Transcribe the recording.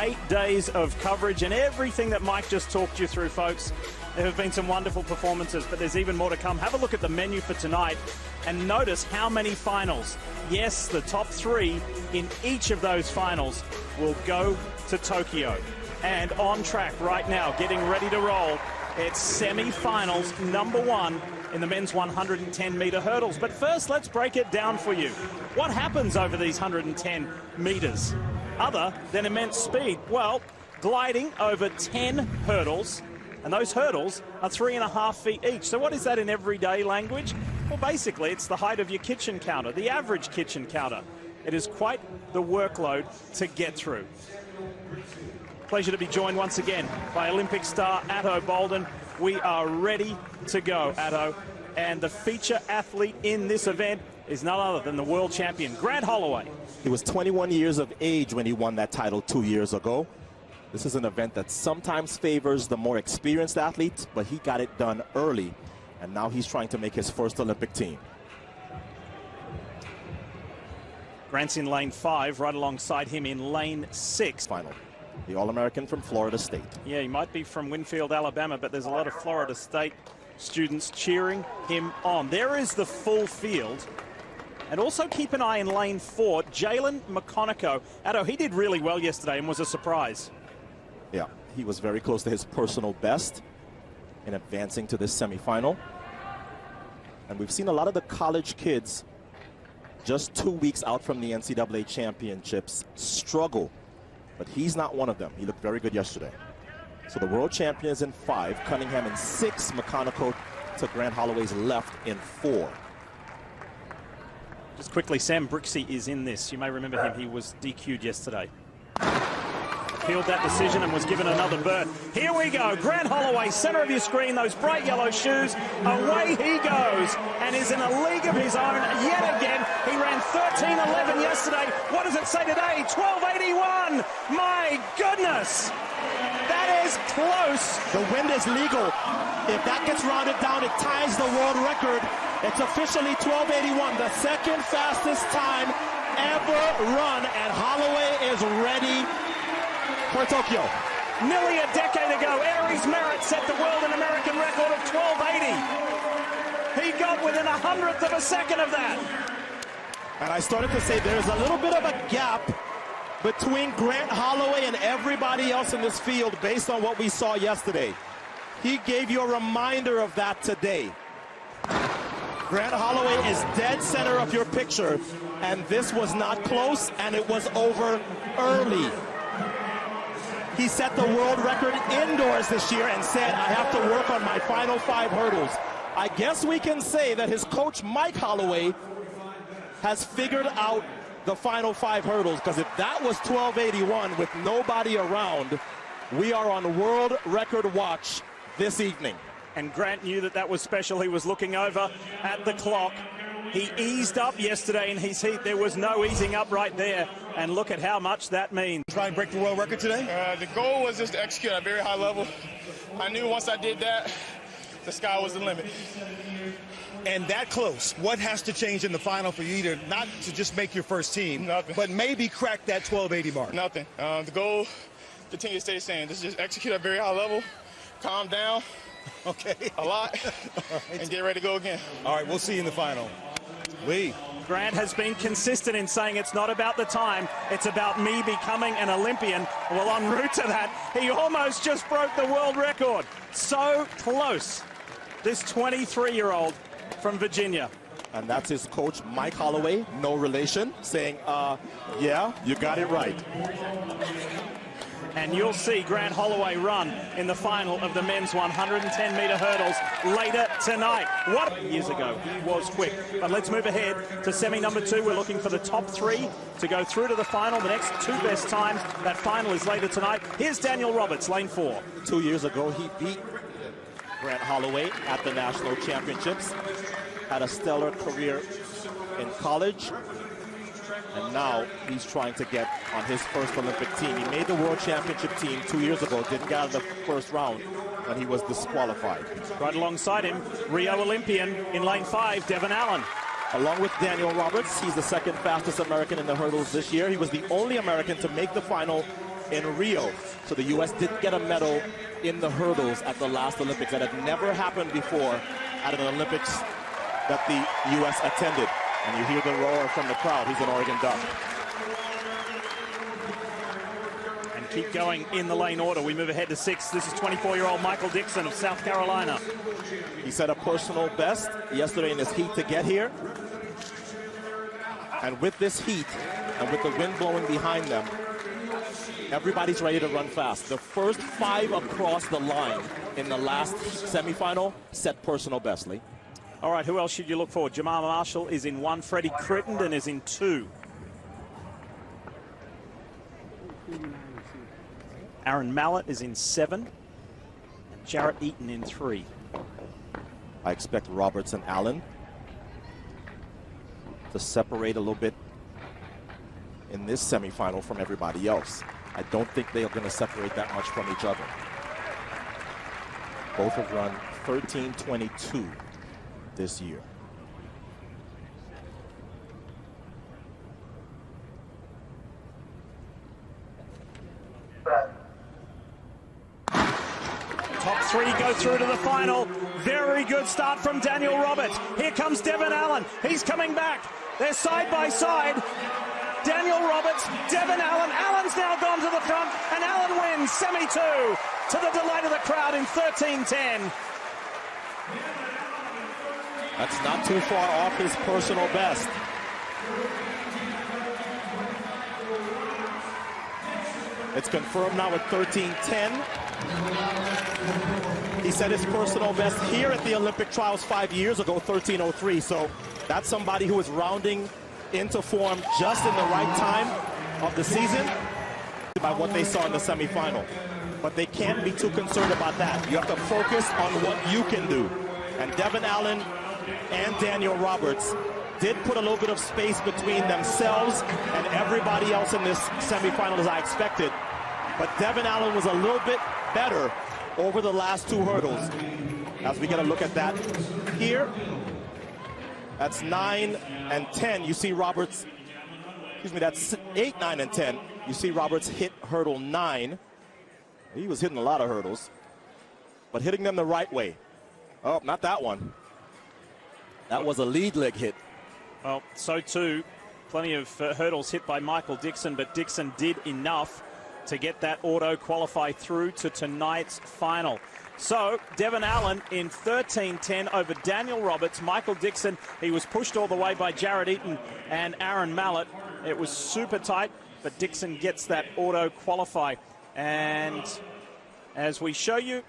8 days of coverage and everything that Mike just talked you through, folks. There have been some wonderful performances, but there's even more to come. Have a look at the menu for tonight and notice how many finals. Yes, the top 3 in each of those finals will go to Tokyo. And on track right now, getting ready to roll. It's semi-finals number 1 in the men's 110-meter hurdles. But first, let's break it down for you. What happens over these 110 meters other than immense speed? Well, gliding over 10 hurdles, and those hurdles are 3.5 feet each. So what is that in everyday language? Well, basically, it's the height of your kitchen counter, the average kitchen counter. It is quite the workload to get through. Pleasure to be joined once again by Olympic star Atto Boldon. We are ready to go, Atto. And the feature athlete in this event is none other than the world champion, Grant Holloway. He was 21 years of age when he won that title 2 years ago. This is an event that sometimes favors the more experienced athletes, but he got it done early, and now he's trying to make his first Olympic team. Grant's in lane 5, right alongside him in lane 6. Final. The All-American from Florida State. Yeah, he might be from Winfield, Alabama, but there's a lot of Florida State students cheering him on. There is the full field. And also keep an eye in lane 4, Jalen McConaughey. Atto, he did really well yesterday and was a surprise. Yeah, he was very close to his personal best in advancing to this semifinal. And we've seen a lot of the college kids just 2 weeks out from the NCAA championships struggle. But he's not one of them. He looked very good yesterday. So the world champion is in 5, Cunningham in 6, McConaughey to Grant Holloway's left in 4. Just quickly, Sam Brixey is in this. You may remember him. He was DQ'd yesterday. Appealed that decision and was given another berth. Here we go. Grant Holloway, center of your screen, those bright yellow shoes. Away he goes and is in a league of his own yet again. He ran 13:11 yesterday. What does it say today? 12:81. My goodness. That is close. The wind is legal. If that gets rounded down, it ties the world record. It's officially 12:81, the second fastest time ever run, and Holloway is ready for Tokyo. Nearly a decade ago, Aries Merritt set the world and American record of 12:80. He got within 100th of a second of that. And I started to say there's a little bit of a gap between Grant Holloway and everybody else in this field based on what we saw yesterday. He gave you a reminder of that today. Grant Holloway is dead center of your picture, and this was not close, and it was over early. He set the world record indoors this year and said, I have to work on my final 5 hurdles. I guess we can say that his coach, Mike Holloway, has figured out the final 5 hurdles, because if that was 12:81 with nobody around, we are on world record watch this evening. And Grant knew that that was special. He was looking over at the clock. He eased up yesterday in his heat. There was no easing up right there. And look at how much that means. Try and break the world record today? The goal was just to execute at a very high level. I knew once I did that, the sky was the limit. And that close, what has to change in the final for you to not to just make your first team, Nothing. but maybe crack that 12:80 mark? Nothing. The goal continues to stay the same. Just execute at a very high level, calm down Okay. a lot, Right. and get ready to go again. All right, we'll see you in the final. Grant has been consistent in saying it's not about the time, it's about me becoming an Olympian. Well, en route to that, he almost just broke the world record. So close. This 23-year-old from Virginia. And that's his coach, Mike Holloway, no relation, saying, yeah, you got it right. And you'll see Grant Holloway run in the final of the men's 110-meter hurdles later tonight. What years ago, he was quick. But let's move ahead to semi number 2. We're looking for the top 3 to go through to the final. The next 2 best times. That final is later tonight. Here's Daniel Roberts, lane 4. 2 years ago, he beat Grant Holloway at the national championships. Had a stellar career in college. And now he's trying to get on his first Olympic team. He made the world championship team 2 years ago, didn't get out of the first round, and he was disqualified. Right alongside him, Rio Olympian in lane 5, Devon Allen. Along with Daniel Roberts, he's the second fastest American in the hurdles this year. He was the only American to make the final in Rio. So the U.S. did get a medal in the hurdles at the last Olympics. That had never happened before at an Olympics that the U.S. attended. And you hear the roar from the crowd. He's an Oregon Duck. And keep going in the lane order. We move ahead to 6. This is 24-year-old Michael Dixon of South Carolina. He set a personal best yesterday in his heat to get here. And with this heat, and with the wind blowing behind them, everybody's ready to run fast. The first 5 across the line in the last semifinal set personal best, Lee. All right, who else should you look for? Jamar Marshall is in 1. Freddie Crittenden is in 2. Aaron Mallett is in 7. And Jarrett Eaton in 3. I expect Roberts and Allen to separate a little bit in this semifinal from everybody else. I don't think they are going to separate that much from each other. Both have run 13:22 this year. Top 3 go through to the final. Very good start from Daniel Roberts. Here comes Devin Allen. He's coming back. They're side by side. Daniel Roberts, Devin Allen. Allen's now gone to the front, and Allen wins semi-2 to the delight of the crowd in 13:10. That's not too far off his personal best. It's confirmed now at 13:10. He set his personal best here at the Olympic trials 5 years ago, 13:03. So that's somebody who is rounding into form just in the right time of the season by what they saw in the semifinal. But they can't be too concerned about that. You have to focus on what you can do. And Devin Allen and Daniel Roberts did put a little bit of space between themselves and everybody else in this semifinal, as I expected. But Devin Allen was a little bit better over the last 2 hurdles. As we get a look at that here, that's 9 and 10. You see Roberts, that's 8, 9, and 10. You see Roberts hit hurdle 9. He was hitting a lot of hurdles, but hitting them the right way. Oh, not that one. That was a lead leg hit. Well, so too, plenty of hurdles hit by Michael Dixon, but Dixon did enough to get that auto qualify through to tonight's final. So Devin Allen in 13:10 over Daniel Roberts. Michael Dixon, he was pushed all the way by Jarrett Eaton and Aaron Mallett. It was super tight, but Dixon gets that auto qualify. And as we show you,